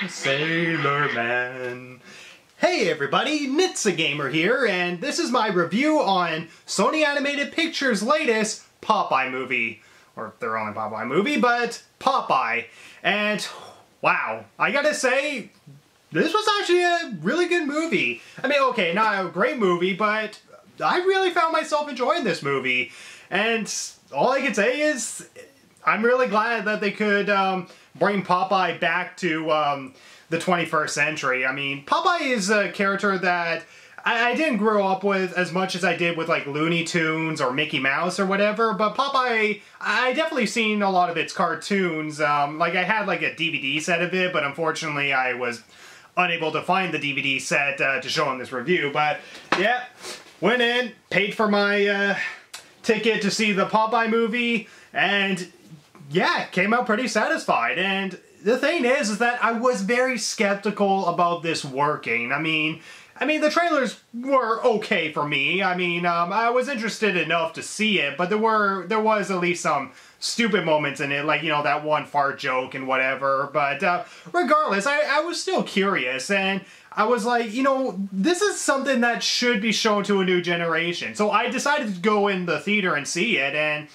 Sailor Man. Hey everybody, Nitsa here, and this is my review on Sony Animated Pictures' latest Popeye movie. Or their only Popeye movie, but Popeye. And wow, I gotta say, this was actually a really good movie. I mean, okay, not a great movie, but I really found myself enjoying this movie. And all I can say is, I'm really glad that they could bring Popeye back to the 21st century. I mean, Popeye is a character that I didn't grow up with as much as I did with like Looney Tunes or Mickey Mouse or whatever, but Popeye, I definitely seen a lot of its cartoons. Like I had like a DVD set of it, but unfortunately I was unable to find the DVD set to show in this review. But yeah, went in, paid for my ticket to see the Popeye movie, and yeah, came out pretty satisfied. And the thing is that I was very skeptical about this working. I mean, the trailers were okay for me. I mean, I was interested enough to see it, but there was at least some stupid moments in it, like, you know, that one fart joke and whatever. But regardless, I was still curious, and I was like, you know, this is something that should be shown to a new generation. So I decided to go in the theater and see it, and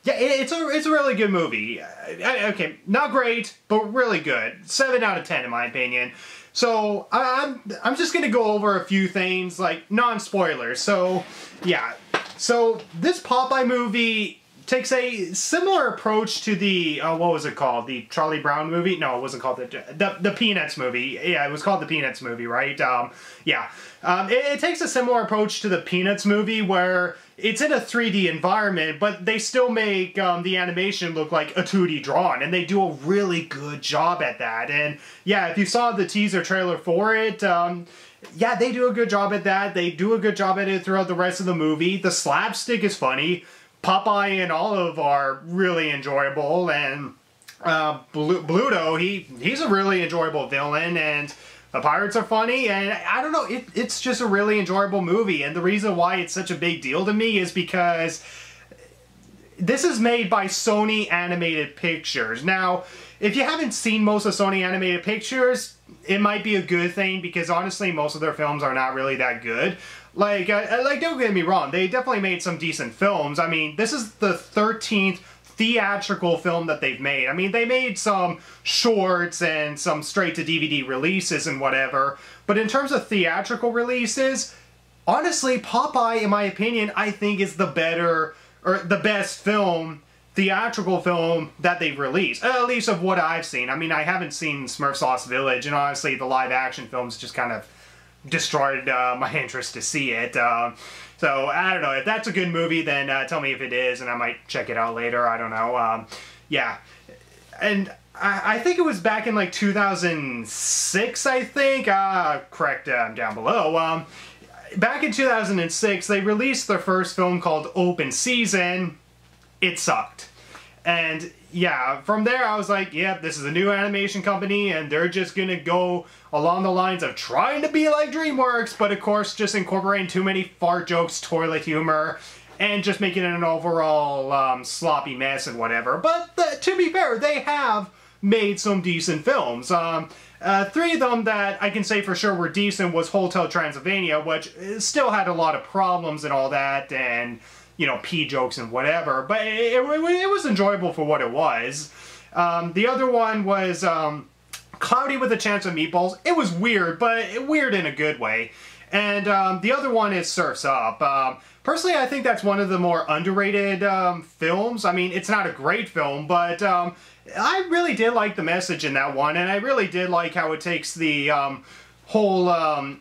yeah, it's a really good movie. Okay, not great, but really good. 7 out of 10 in my opinion. So I'm just gonna go over a few things, like non-spoilers. So yeah, so this Popeye movie takes a similar approach to the what was it called? The Charlie Brown movie? No, it wasn't called the Peanuts movie. Yeah, it was called the Peanuts movie, right? Yeah. It takes a similar approach to the Peanuts movie where it's in a 3D environment, but they still make the animation look like a 2D drawn, and they do a really good job at that. And yeah, if you saw the teaser trailer for it, yeah, they do a good job at that. They do a good job at it throughout the rest of the movie. The slapstick is funny. Popeye and Olive are really enjoyable, and Bluto, he's a really enjoyable villain, and the pirates are funny, and I don't know, it's just a really enjoyable movie. And the reason why it's such a big deal to me is because this is made by Sony Animated Pictures. Now, if you haven't seen most of Sony Animated Pictures, it might be a good thing, because honestly, most of their films are not really that good. Like, don't get me wrong, they definitely made some decent films. I mean, this is the 13th theatrical film that they've made. I mean, they made some shorts and some straight-to-DVD releases and whatever, but in terms of theatrical releases, honestly, Popeye, in my opinion, I think is the better, or the best film, theatrical film that they've released, at least of what I've seen. I mean, I haven't seen Smurfs Lost Village, and honestly, the live-action films just kind of destroyed my interest to see it. So, I don't know, if that's a good movie, then tell me if it is, and I might check it out later, I don't know. Yeah, and I think it was back in like 2006, I think, correct down below. Back in 2006, they released their first film called Open Season. It sucked. And yeah, from there I was like, yeah, this is a new animation company, and they're just gonna go along the lines of trying to be like DreamWorks, but of course just incorporating too many fart jokes, toilet humor, and just making it an overall sloppy mess and whatever. But to be fair, they have made some decent films. 3 of them that I can say for sure were decent was Hotel Transylvania, which still had a lot of problems and all that, and you know, pee jokes and whatever, but it was enjoyable for what it was. The other one was Cloudy with a Chance of Meatballs. It was weird, but weird in a good way. And the other one is Surf's Up. Personally, I think that's one of the more underrated films. I mean, it's not a great film, but I really did like the message in that one, and I really did like how it takes the whole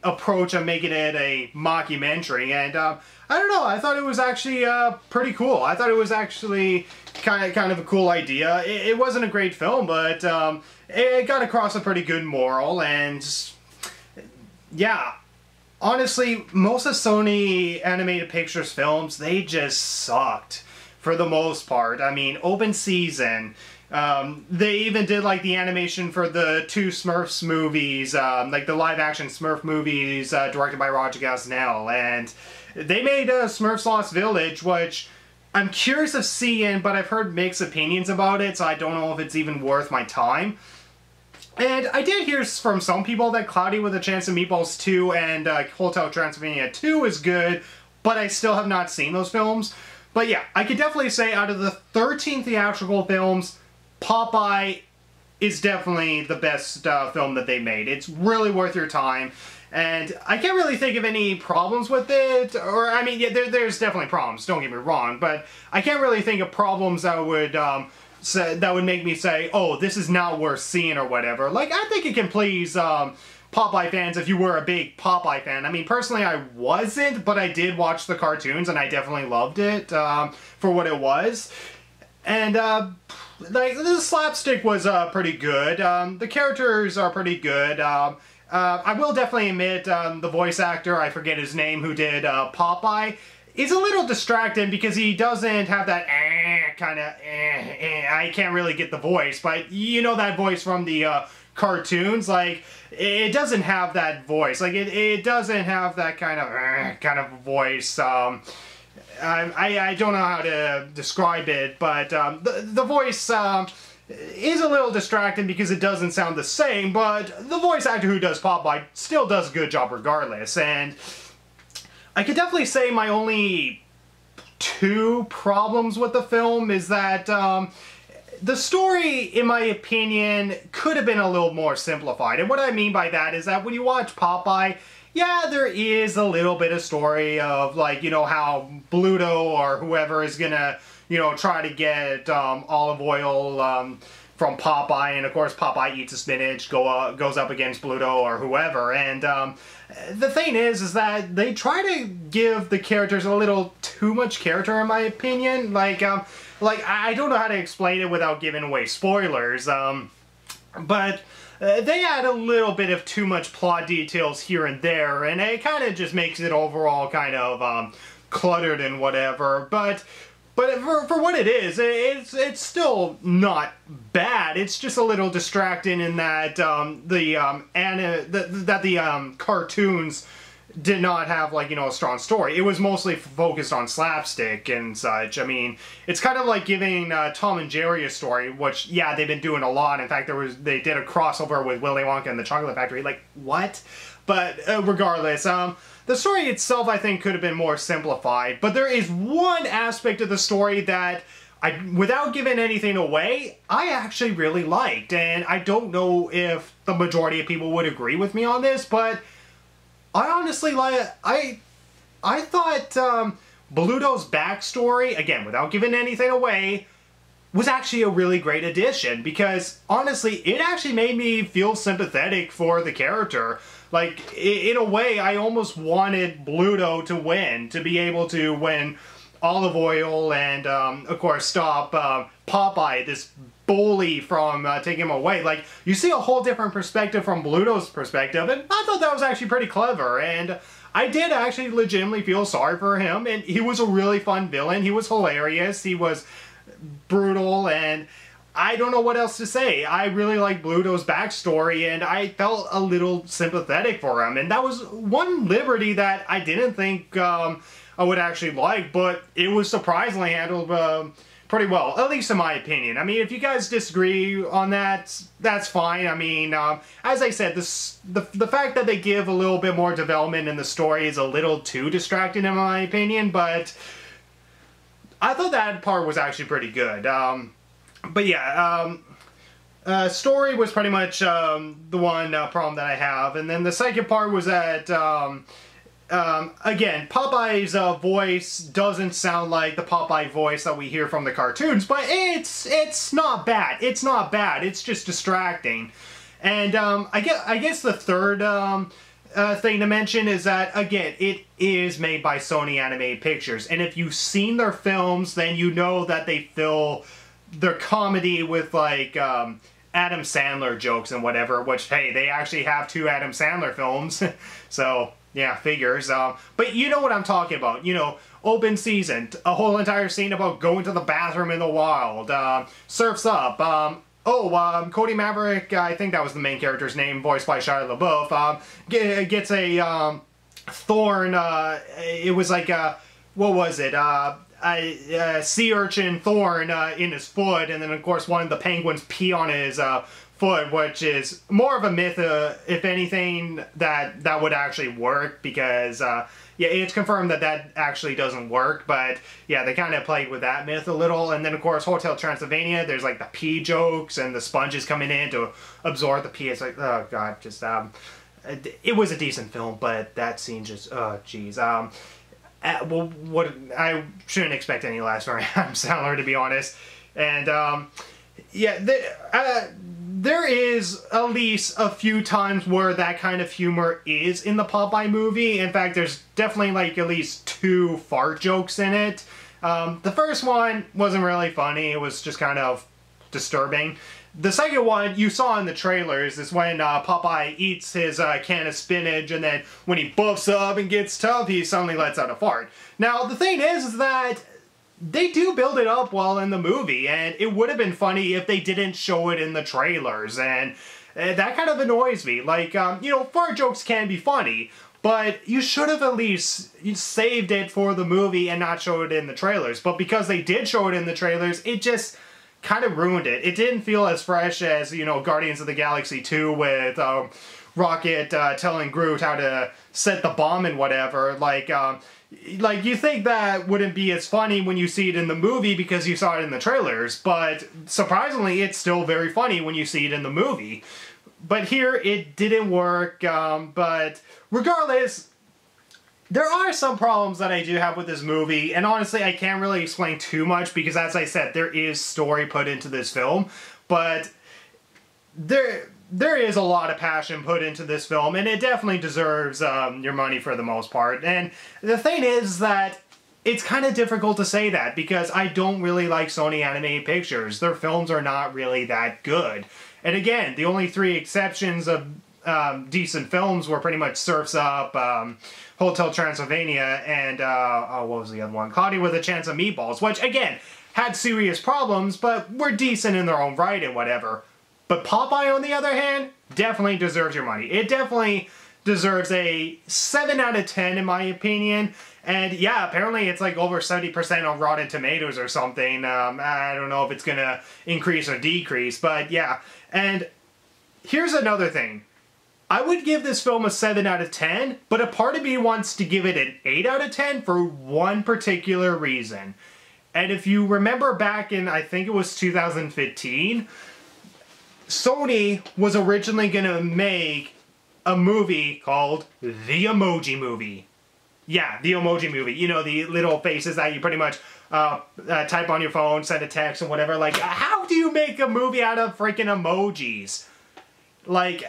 approach of making it a mockumentary. And I don't know, I thought it was actually pretty cool. I thought it was actually kind of a cool idea. It wasn't a great film, but it got across a pretty good moral. And yeah, honestly, most of Sony Animated Pictures films, they just sucked for the most part. I mean, Open Season, they even did like the animation for the 2 Smurfs movies, like the live-action Smurf movies directed by Roger Gosnell, and they made Smurfs Lost Village, which I'm curious of seeing, but I've heard mixed opinions about it, so I don't know if it's even worth my time. And I did hear from some people that Cloudy with a Chance of Meatballs 2 and Hotel Transylvania 2 is good, but I still have not seen those films. But yeah, I could definitely say out of the 13 theatrical films, Popeye is definitely the best film that they made. It's really worth your time. And I can't really think of any problems with it, or, I mean, yeah, there's definitely problems, don't get me wrong, but I can't really think of problems that would make me say, oh, this is not worth seeing or whatever. Like, I think it can please Popeye fans if you were a big Popeye fan. I mean, personally, I wasn't, but I did watch the cartoons, and I definitely loved it for what it was. And, like, the slapstick was pretty good. The characters are pretty good. I will definitely admit, the voice actor, I forget his name, who did Popeye, is a little distracting because he doesn't have that kind of I can't really get the voice, but you know that voice from the cartoons, like, it doesn't have that voice. Like, it doesn't have that kind of voice. I don't know how to describe it, but the voice is a little distracting because it doesn't sound the same, but the voice actor who does Popeye still does a good job regardless. And I could definitely say my only 2 problems with the film is that the story, in my opinion, could have been a little more simplified. And what I mean by that is that when you watch Popeye, yeah, there is a little bit of story of, like, you know, how Bluto or whoever is gonna, you know, try to get olive oil from Popeye, and of course Popeye eats the spinach, goes up against Bluto or whoever, and the thing is that they try to give the characters a little too much character, in my opinion. Like I don't know how to explain it without giving away spoilers, but they add a little bit of too much plot details here and there, and it kind of just makes it overall kind of cluttered and whatever. But for what it is, it's still not bad. It's just a little distracting in that the cartoons did not have, like, you know, a strong story. It was mostly focused on slapstick and such. I mean, it's kind of like giving Tom and Jerry a story, which, yeah, they've been doing a lot. In fact, they did a crossover with Willy Wonka and the Chocolate Factory. Like, what? But regardless, the story itself, I think, could have been more simplified, but there is one aspect of the story that, without giving anything away, I actually really liked, and I don't know if the majority of people would agree with me on this, but I honestly, like, I thought Bluto's backstory, again, without giving anything away, was actually a really great addition, because, honestly, it actually made me feel sympathetic for the character. Like, in a way, I almost wanted Bluto to win, to be able to win olive oil and, of course, stop Popeye, this bully, from taking him away. Like, you see a whole different perspective from Bluto's perspective, and I thought that was actually pretty clever, and I did actually legitimately feel sorry for him, and he was a really fun villain. He was hilarious, he was brutal, and I don't know what else to say. I really like Bluto's backstory, and I felt a little sympathetic for him. And that was one liberty that I didn't think I would actually like, but it was surprisingly handled pretty well, at least in my opinion. I mean, if you guys disagree on that, that's fine. I mean, as I said, the fact that they give a little bit more development in the story is a little too distracting in my opinion, but I thought that part was actually pretty good. But yeah, story was pretty much the one problem that I have. And then the second part was that, again, Popeye's voice doesn't sound like the Popeye voice that we hear from the cartoons, but it's not bad. It's not bad. It's just distracting. And I guess the third thing to mention is that, again, it is made by Sony Animated Pictures. And if you've seen their films, then you know that they fill their comedy with, like, Adam Sandler jokes and whatever, which, hey, they actually have 2 Adam Sandler films, so, yeah, figures. But you know what I'm talking about. You know, open season, a whole entire scene about going to the bathroom in the wild, Surf's Up, Cody Maverick, I think that was the main character's name, voiced by Shia LaBeouf, gets a thorn, it was like a, what was it, a sea urchin thorn in his foot, and then of course one of the penguins pee on his foot, which is more of a myth, if anything, that would actually work, because yeah, it's confirmed that actually doesn't work, but yeah, they kind of played with that myth a little. And then of course Hotel Transylvania, there's like the pee jokes and the sponges coming in to absorb the pee. It's like, oh god, just it was a decent film, but that scene just, oh jeez. Well, what, I shouldn't expect any less from Adam Sandler, to be honest. And yeah, there is at least a few times where that kind of humor is in the Popeye movie. In fact, there's definitely like at least 2 fart jokes in it. The first one wasn't really funny. It was just kind of disturbing. The second one you saw in the trailers is when Popeye eats his can of spinach, and then when he buffs up and gets tough, he suddenly lets out a fart. Now, the thing is that they do build it up well in the movie, and it would have been funny if they didn't show it in the trailers, and that kind of annoys me. Like, you know, fart jokes can be funny, but you should have at least saved it for the movie and not show it in the trailers. But because they did show it in the trailers, it just kind of ruined it. It didn't feel as fresh as, you know, Guardians of the Galaxy 2 with Rocket telling Groot how to set the bomb and whatever. Like you think that wouldn't be as funny when you see it in the movie because you saw it in the trailers, but surprisingly it's still very funny when you see it in the movie. But here it didn't work, but regardless, there are some problems that I do have with this movie, and honestly I can't really explain too much because, as I said, there is story put into this film, but there is a lot of passion put into this film, and it definitely deserves your money for the most part. And the thing is that it's kind of difficult to say that because I don't really like Sony Animated Pictures. Their films are not really that good. And again, the only 3 exceptions of decent films were pretty much Surf's Up, Hotel Transylvania, and oh, what was the other one? Cloudy with a Chance of Meatballs, which again had serious problems, but were decent in their own right and whatever. But Popeye, on the other hand, definitely deserves your money. It definitely deserves a 7 out of 10 in my opinion. And yeah, apparently it's like over 70% on Rotten Tomatoes or something. I don't know if it's gonna increase or decrease, but yeah. And here's another thing. I would give this film a 7 out of 10, but a part of me wants to give it an 8 out of 10 for one particular reason. And if you remember back in, I think it was 2015, Sony was originally going to make a movie called The Emoji Movie. Yeah, The Emoji Movie. You know, the little faces that you pretty much type on your phone, send a text and whatever. Like, how do you make a movie out of freaking emojis? Like,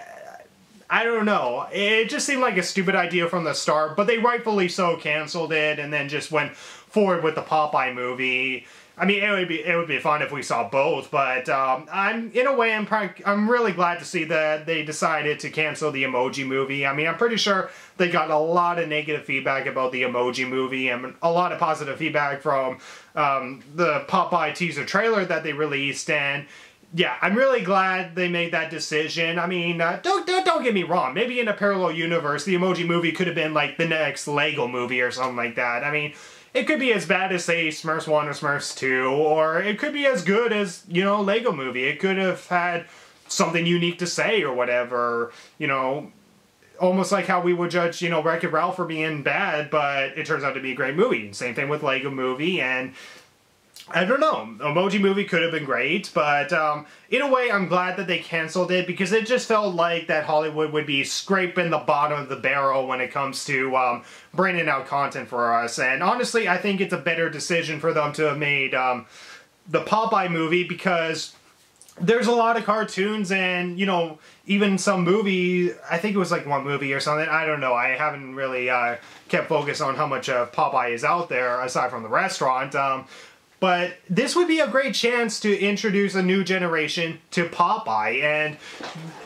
I don't know. It just seemed like a stupid idea from the start, but they rightfully so canceled it and then just went forward with the Popeye movie. I mean, it would be fun if we saw both, but I'm really glad to see that they decided to cancel the Emoji Movie. I mean, I'm pretty sure they got a lot of negative feedback about the Emoji Movie and a lot of positive feedback from the Popeye teaser trailer that they released, and yeah, I'm really glad they made that decision. I mean, don't get me wrong. Maybe in a parallel universe, the Emoji Movie could have been like the next Lego Movie or something like that. I mean, it could be as bad as, say, Smurfs 1 or Smurfs 2, or it could be as good as, you know, Lego Movie. It could have had something unique to say or whatever, you know, almost like how we would judge, you know, Wreck-It Ralph for being bad, but it turns out to be a great movie. Same thing with Lego Movie, and I don't know, Emoji Movie could have been great, but in a way I'm glad that they canceled it because it just felt like that Hollywood would be scraping the bottom of the barrel when it comes to bringing out content for us. And honestly, I think it's a better decision for them to have made the Popeye movie because there's a lot of cartoons and, you know, even some movie, I think it was like one movie or something, I don't know, I haven't really kept focus on how much Popeye is out there aside from the restaurant. But this would be a great chance to introduce a new generation to Popeye, and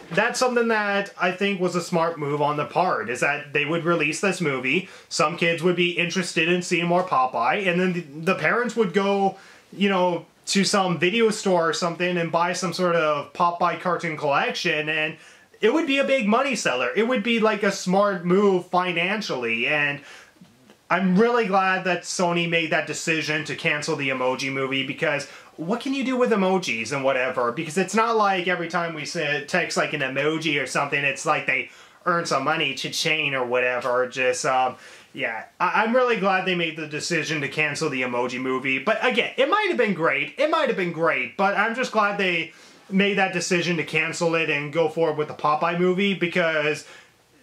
that's something that I think was a smart move on the part, is that they would release this movie, some kids would be interested in seeing more Popeye, and then the parents would go, you know, to some video store or something and buy some sort of Popeye cartoon collection, and it would be a big money seller. It would be like a smart move financially, and I'm really glad that Sony made that decision to cancel the Emoji Movie because what can you do with emojis and whatever? Because it's not like every time we text like an emoji or something, it's like they earn some money, cha-ching or whatever. Just, yeah, I'm really glad they made the decision to cancel the Emoji Movie. But again, it might have been great. It might have been great, but I'm just glad they made that decision to cancel it and go forward with the Popeye movie, because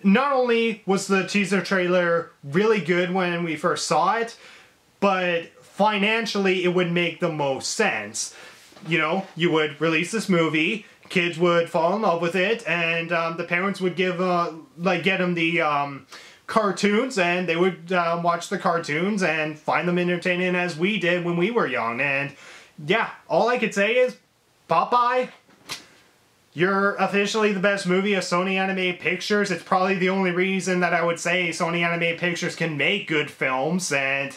not only was the teaser trailer really good when we first saw it, but financially it would make the most sense. You know, you would release this movie, kids would fall in love with it, and the parents would give, get them the cartoons, and they would watch the cartoons and find them entertaining as we did when we were young. And yeah, all I could say is, Popeye, you're officially the best movie of Sony Animated Pictures. It's probably the only reason that I would say Sony Animated Pictures can make good films. And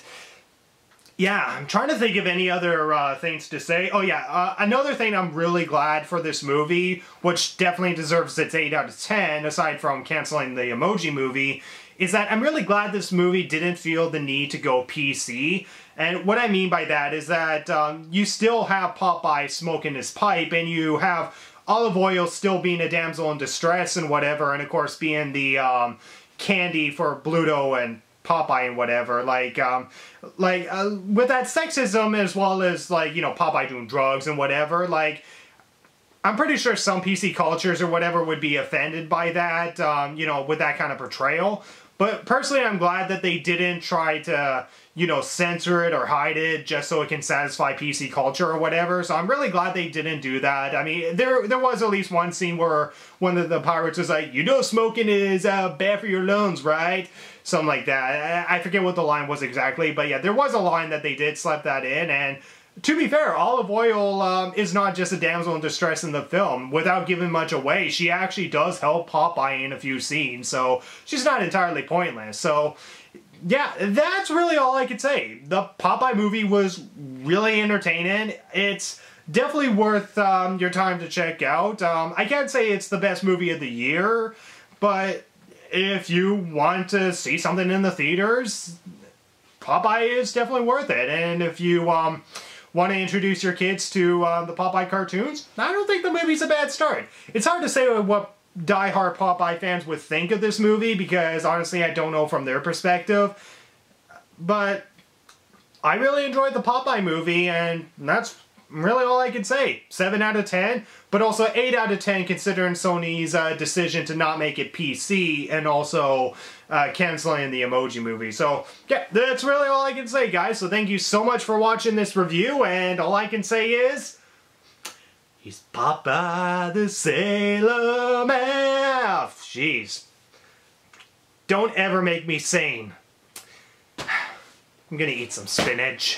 yeah, I'm trying to think of any other things to say. Oh yeah, another thing I'm really glad for this movie, which definitely deserves its 8 out of 10, aside from canceling the Emoji Movie, is that I'm really glad this movie didn't feel the need to go PC. And what I mean by that is that you still have Popeye smoking his pipe, and you have Olive Oyl still being a damsel in distress and whatever, and of course being the candy for Bluto and Popeye and whatever, with that sexism, as well as, like, you know, Popeye doing drugs and whatever, like, I'm pretty sure some PC cultures or whatever would be offended by that, you know, with that kind of portrayal. But personally, I'm glad that they didn't try to, you know, censor it or hide it just so it can satisfy PC culture or whatever. So I'm really glad they didn't do that. I mean, there was at least one scene where one of the pirates was like, you know, smoking is bad for your lungs, right? Something like that. I forget what the line was exactly, but yeah, there was a line that they did slap that in. And to be fair, Olive Oyl is not just a damsel in distress in the film. Without giving much away, she actually does help Popeye in a few scenes, so she's not entirely pointless. So yeah, that's really all I could say. The Popeye movie was really entertaining. It's definitely worth your time to check out. I can't say it's the best movie of the year, but if you want to see something in the theaters, Popeye is definitely worth it. And if you want to introduce your kids to the Popeye cartoons, I don't think the movie's a bad start. It's hard to say what die-hard Popeye fans would think of this movie, because honestly I don't know from their perspective, but I really enjoyed the Popeye movie, and that's really all I can say. 7 out of 10, but also 8 out of 10 considering Sony's decision to not make it PC and also canceling the Emoji Movie. So yeah, that's really all I can say, guys. So thank you so much for watching this review, and all I can say is, he's Popeye the Sailor Man. Jeez. Don't ever make me sane. I'm gonna eat some spinach.